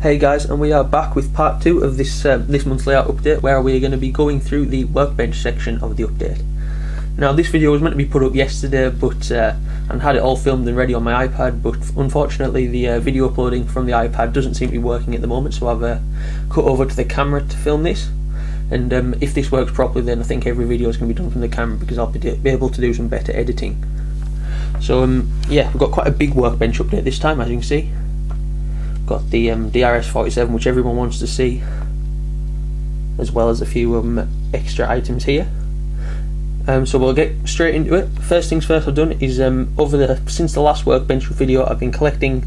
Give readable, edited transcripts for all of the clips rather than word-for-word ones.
Hey guys, and we are back with part 2 of this month's layout update, where we're going to be going through the workbench section of the update. Now, this video was meant to be put up yesterday, but and had it all filmed and ready on my iPad, but unfortunately the video uploading from the iPad doesn't seem to be working at the moment, so I've cut over to the camera to film this. And if this works properly, then I think every video is going to be done from the camera, because I'll be able to do some better editing. So yeah, we've got quite a big workbench update this time, as you can see. Got the DRS47, which everyone wants to see, as well as a few extra items here. So we'll get straight into it. First things first, I've done is since the last workbench video, I've been collecting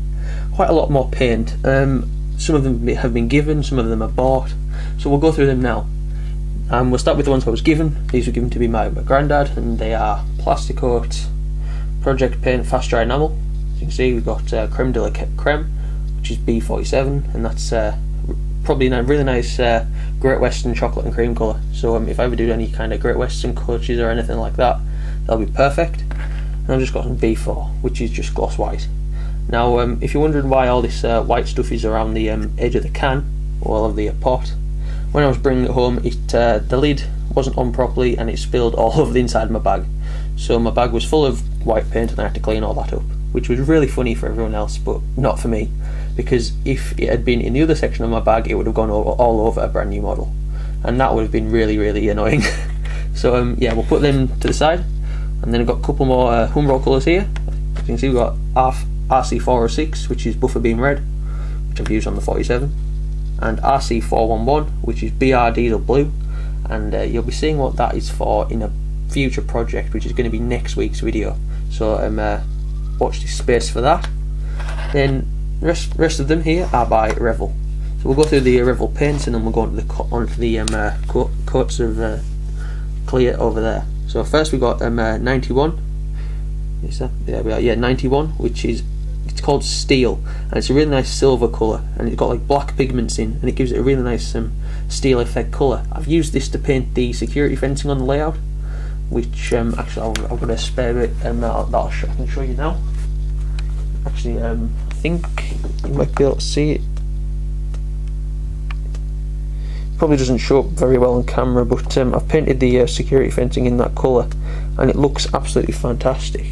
quite a lot more paint. Some of them have been given, some of them are bought. So we'll go through them now. We'll start with the ones I was given. These were given to me by my granddad, and they are Plasticoat Project Paint Fast Dry Enamel. As you can see, we've got Creme de la Creme, which is B47, and that's probably a really nice Great Western chocolate and cream colour. So if I ever do any kind of Great Western coaches or anything like that, that'll be perfect. And I've just got some B4, which is just gloss white. Now, if you're wondering why all this white stuff is around the edge of the can, or of the pot, when I was bringing it home, the lid wasn't on properly and it spilled all over the inside of my bag. So my bag was full of white paint and I had to clean all that up, which was really funny for everyone else, but not for me, because if it had been in the other section of my bag, it would have gone all over a brand new model, and that would have been really, really annoying. So yeah, we'll put them to the side, and then I've got a couple more Humbrol colours here. As you can see, we've got RC406, which is Buffer Beam Red, which I've used on the 47, and RC411, which is BR Diesel Blue, and you'll be seeing what that is for in a future project, which is going to be next week's video. So watch this space for that. Then rest of them here are by Revel. So we'll go through the Revel paints, and then we'll go onto the coats of clear over there. So first we got 91. Is that? There we are. Yeah, 91, which is, it's called Steel, and it's a really nice silver colour, and it's got like black pigments in, and it gives it a really nice steel effect colour. I've used this to paint the security fencing on the layout, which actually I've got a spare bit, and I can show you now. Actually, I think you might be able to see it. Probably doesn't show up very well on camera, but I've painted the security fencing in that colour, and it looks absolutely fantastic.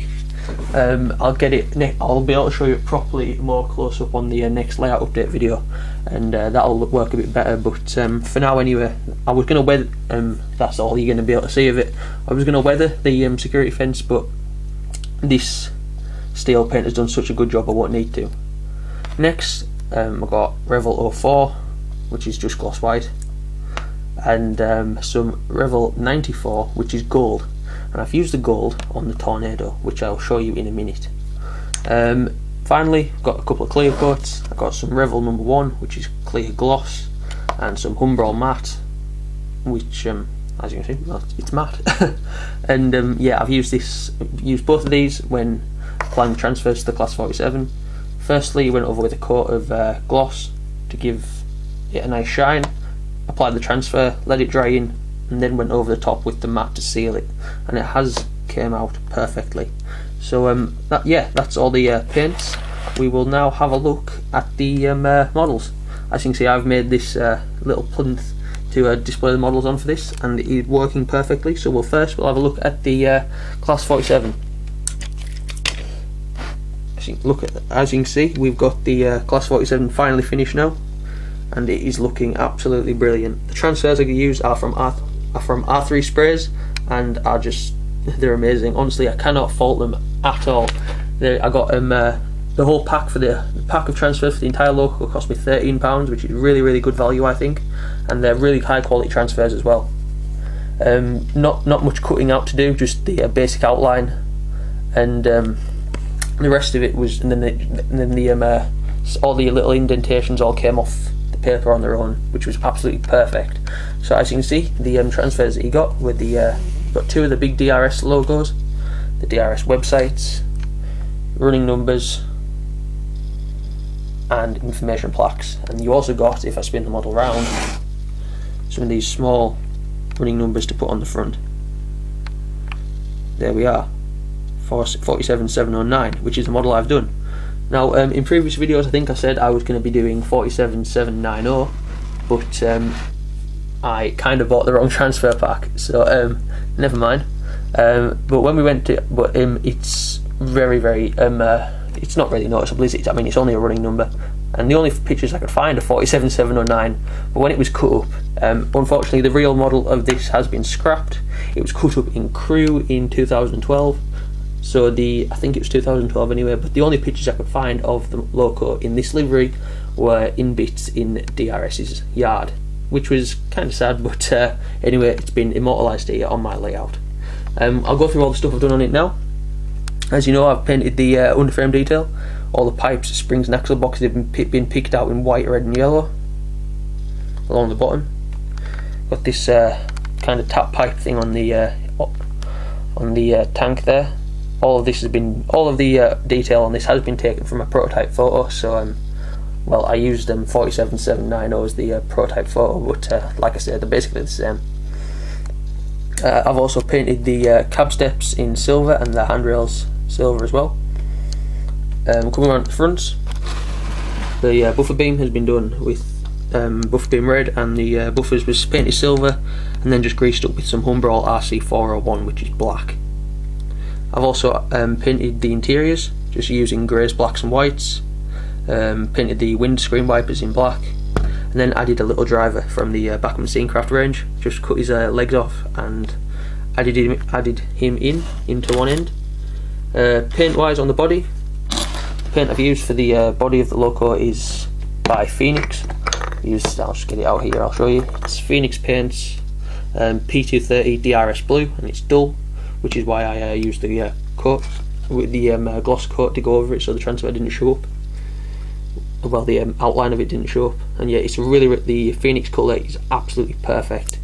I'll be able to show you it properly more close up on the next layout update video, and that'll work a bit better. But for now, anyway, I was going to weather. That's all you're going to be able to see of it. I was going to weather the security fence, but this steel paint has done such a good job I won't need to. Next, I've got Revel 04, which is just gloss white, and some Revel 94, which is gold. And I've used the gold on the Tornado, which I'll show you in a minute. Finally, got a couple of clear coats. I've got some Revel number 1, which is clear gloss, and some Humbrol matte, which as you can see, well, it's matte. And yeah, I've used both of these when applying the transfers to the Class 47. Firstly, went over with a coat of gloss to give it a nice shine, applied the transfer, let it dry in, and then went over the top with the matte to seal it, and it has came out perfectly. So that's all the paints. We will now have a look at the models. As you can see, I've made this little plinth to display the models on for this, and it is working perfectly. So we'll have a look at the Class 47. As you can see, we've got the Class 47 finally finished now, and it is looking absolutely brilliant. The transfers I can use are from R3 sprays, and they're amazing. Honestly, I cannot fault them at all. I got the whole pack the pack of transfers for the entire local cost me £13, which is really, really good value, I think, and they're really high quality transfers as well. Not much cutting out to do, just the basic outline, and the rest of it was, and then all the little indentations all came off the paper on their own, which was absolutely perfect. So as you can see, the transfers that you got with got two of the big DRS logos, the DRS websites, running numbers, and information plaques. And you also got, if I spin the model round, some of these small running numbers to put on the front. There we are, 47709, which is the model I've done. Now, in previous videos, I think I said I was going to be doing 47790, but I kind of bought the wrong transfer pack, so never mind. But when we went to, it's very, it's not really noticeable, is it? I mean, it's only a running number, and the only pictures I could find are 47709. But when it was cut up, unfortunately, the real model of this has been scrapped. It was cut up in Crewe in 2012. So I think it was 2012 anyway, but the only pictures I could find of the loco in this livery were in bits in DRS's yard, which was kind of sad, but anyway, it's been immortalised here on my layout. I'll go through all the stuff I've done on it now. As you know, I've painted the underframe detail. All the pipes, springs and axle boxes have been picked out in white, red and yellow along the bottom. Got this kind of tap pipe thing on the tank there. All of the detail on this has been taken from a prototype photo, so well, I used 47790 as the prototype photo, but like I said, they're basically the same. I've also painted the cab steps in silver and the handrails silver as well. Coming around to the fronts, the buffer beam has been done with buffer beam red, and the buffers was painted silver and then just greased up with some Humbrol RC401, which is black. I've also painted the interiors just using greys, blacks and whites. Painted the windscreen wipers in black, and then added a little driver from the Bachmann Scenecraft range. Just cut his legs off and added him into one end. Paint wise on the body, the paint I've used for the body of the loco is by Phoenix. I'll just get it out here, I'll show you. It's Phoenix Paints P230 DRS blue, and it's dull, which is why I used the coat with the gloss coat to go over it, so the transfer didn't show up. Well, the outline of it didn't show up, and yeah, it's the Phoenix colour is absolutely perfect,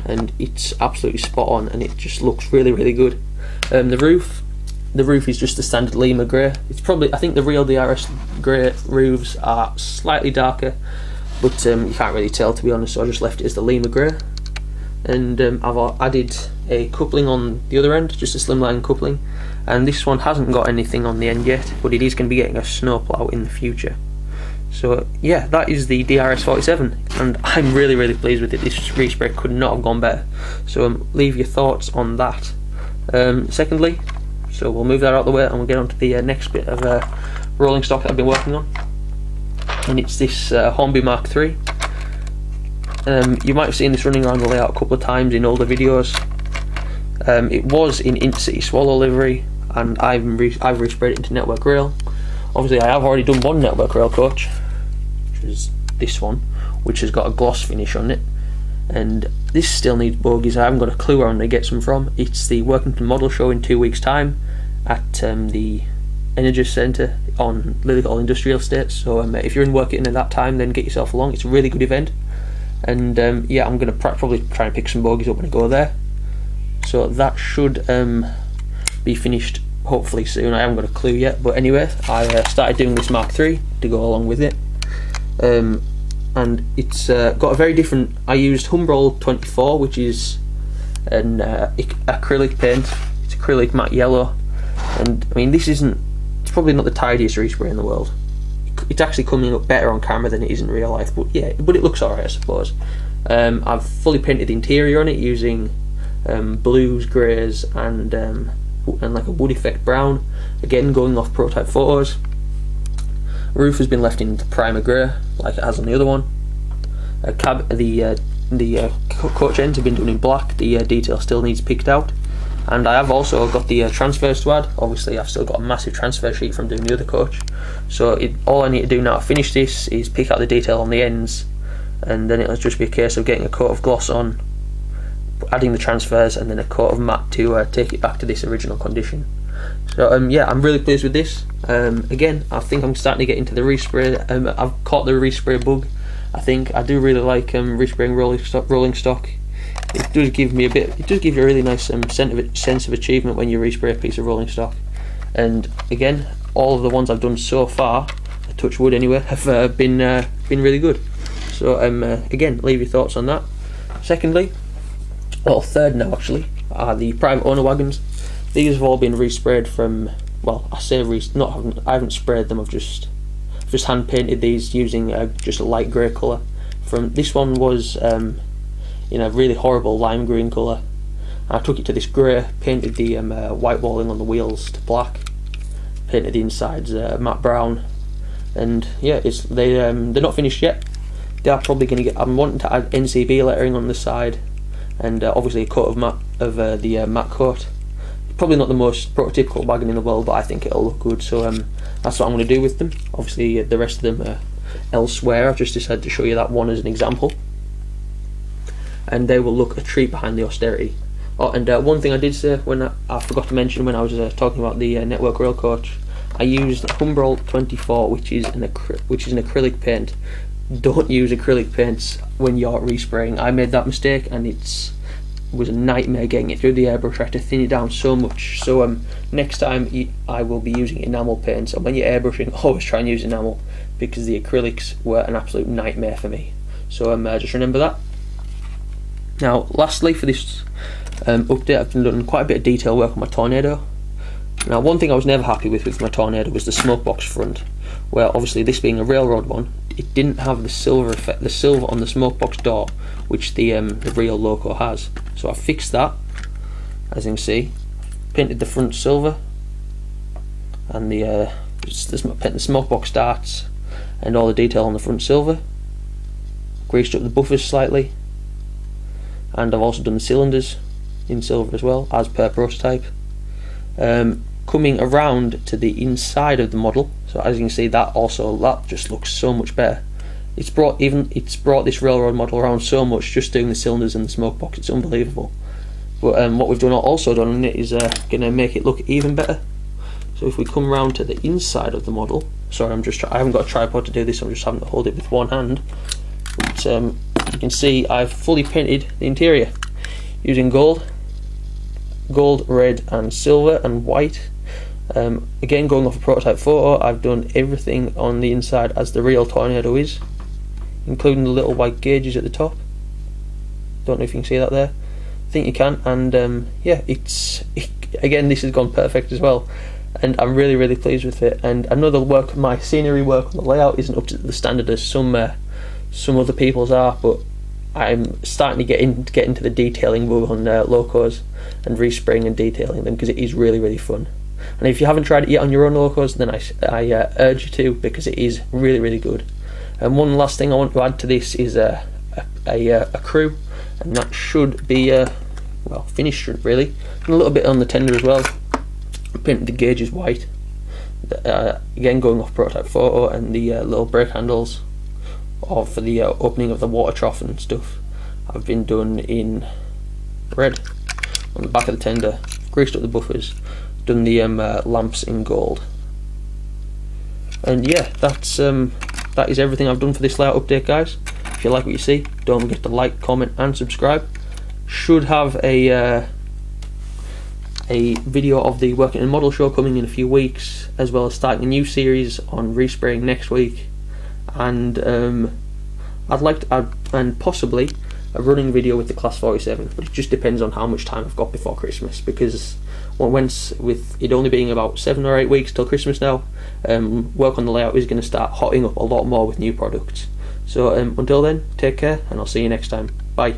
and it's absolutely spot on, and it just looks really good. The roof is just the standard Lima grey. It's probably, I think the real DRS grey roofs are slightly darker, but you can't really tell, to be honest, so I just left it as the Lima grey. And I've added a coupling on the other end, just a slimline coupling, and this one hasn't got anything on the end yet, but it is going to be getting a snowplow in the future. So yeah, that is the DRS 47, and I'm really pleased with it. This respray could not have gone better, so leave your thoughts on that. Secondly, so we'll move that out of the way and we'll get on to the next bit of rolling stock that I've been working on, and it's this Hornby Mark III. You might have seen this running around the layout a couple of times in older videos. It was in Intercity Swallow livery, and I've resprayed it into network rail. Obviously I have already done one network rail coach, which is this one, which has got a gloss finish on it, and this still needs bogies. I haven't got a clue where I'm going to get some from. It's the Workington Model Show in 2 weeks time at the Energy Centre on Lillyhall Industrial Estate, so if you're in Workington at that time, then get yourself along. It's a really good event, and yeah, I'm going to probably try and pick some bogies up when I go there, so that should be finished hopefully soon. I haven't got a clue yet, but anyway, I started doing this Mark III to go along with it, and it's got a very different. I used Humbrol 24, which is an acrylic paint. It's acrylic matte yellow, and I mean, this isn't, it's probably not the tidiest respray in the world. It's actually coming up better on camera than it is in real life, but yeah, but it looks alright, I suppose. I've fully painted the interior on it using blues, greys and like a wood effect brown, again going off prototype photos. Roof has been left in the primer grey like it has on the other one. The coach ends have been done in black. The detail still needs picked out, and I have also got the transfers to add. Obviously I've still got a massive transfer sheet from doing the other coach, so all I need to do now to finish this is pick out the detail on the ends, and then it'll just be a case of getting a coat of gloss on, adding the transfers, and then a coat of matte to take it back to this original condition. So yeah, I'm really pleased with this. Again, I think I'm starting to get into the respray. I've caught the respray bug. I think I do really like respraying rolling stock. It does give me it does give you a really nice sense of achievement when you respray a piece of rolling stock. And again, all of the ones I've done so far, touch wood anyway, have been really good. So again, leave your thoughts on that. Secondly, well, third now actually, are the private owner wagons. These have all been resprayed from well, I say I haven't sprayed them. I've just hand painted these using just a light grey colour. From this one was in a really horrible lime green colour. I took it to this grey, painted the white walling on the wheels to black, painted the insides matte brown, and yeah, they're not finished yet. They are probably going to get. I'm wanting to add NCB lettering on the side, and obviously a coat of the matte coat. Probably not the most prototypical wagon in the world, but I think it'll look good. So that's what I'm going to do with them. Obviously, the rest of them are elsewhere. I've just decided to show you that one as an example, and they will look a treat behind the austerity. Oh, and one thing I did say when I forgot to mention when I was talking about the Network Rail Coach, I used Humbrol 24, which is an acrylic paint. Don't use acrylic paints when you're respraying. I made that mistake, and it was a nightmare getting it through the airbrush. I had to thin it down so much. So next time I will be using enamel paints, and when you're airbrushing, always try and use enamel, because the acrylics were an absolute nightmare for me. So just remember that. Now, lastly, for this update, I've done quite a bit of detail work on my Tornado. Now, one thing I was never happy with my Tornado was the smoke box front, where obviously this being a railroad one, it didn't have the silver effect, the silver on the smoke box door, which the real loco has. So I fixed that, as you can see. Painted the front silver, and the smoke box darts, and all the detail on the front silver. Greased up the buffers slightly, and I've also done the cylinders in silver as well, as per prototype. Coming around to the inside of the model, so as you can see, that just looks so much better. It's brought this railroad model around so much just doing the cylinders and the smoke box. It's unbelievable. But what we've also done on it is going to make it look even better. So if we come around to the inside of the model, sorry, I haven't got a tripod to do this. I'm just having to hold it with one hand. But you can see I've fully painted the interior using gold, red, and silver, and white. Again, going off a prototype photo, I've done everything on the inside as the real Tornado is, including the little white gauges at the top. Don't know if you can see that there. I think you can. And yeah, again, this has gone perfect as well, and I'm really pleased with it. And another my scenery work on the layout isn't up to the standard as some other people's are, but I'm starting to get into the detailing move on locos and respraying and detailing them, because it is really fun. And if you haven't tried it yet on your own locos, then I urge you to, because it is really good. And one last thing I want to add to this is a crew, and that should be well, finished really, and a little bit on the tender as well. I painted the gauges white, again going off prototype photo, and the little brake handles for the opening of the water trough and stuff have been done in red on the back of the tender. Greased up the buffers, done the lamps in gold, and yeah, that is everything I've done for this layout update, guys. If you like what you see, don't forget to like, comment, and subscribe. Should have a video of the Working in Model show coming in a few weeks, as well as starting a new series on respraying next week, and I'd like to add, and possibly a running video with the Class 47, but it just depends on how much time I've got before Christmas, because with it only being about 7 or 8 weeks till Christmas now, work on the layout is going to start hotting up a lot more with new products. So until then, take care, and I'll see you next time. Bye.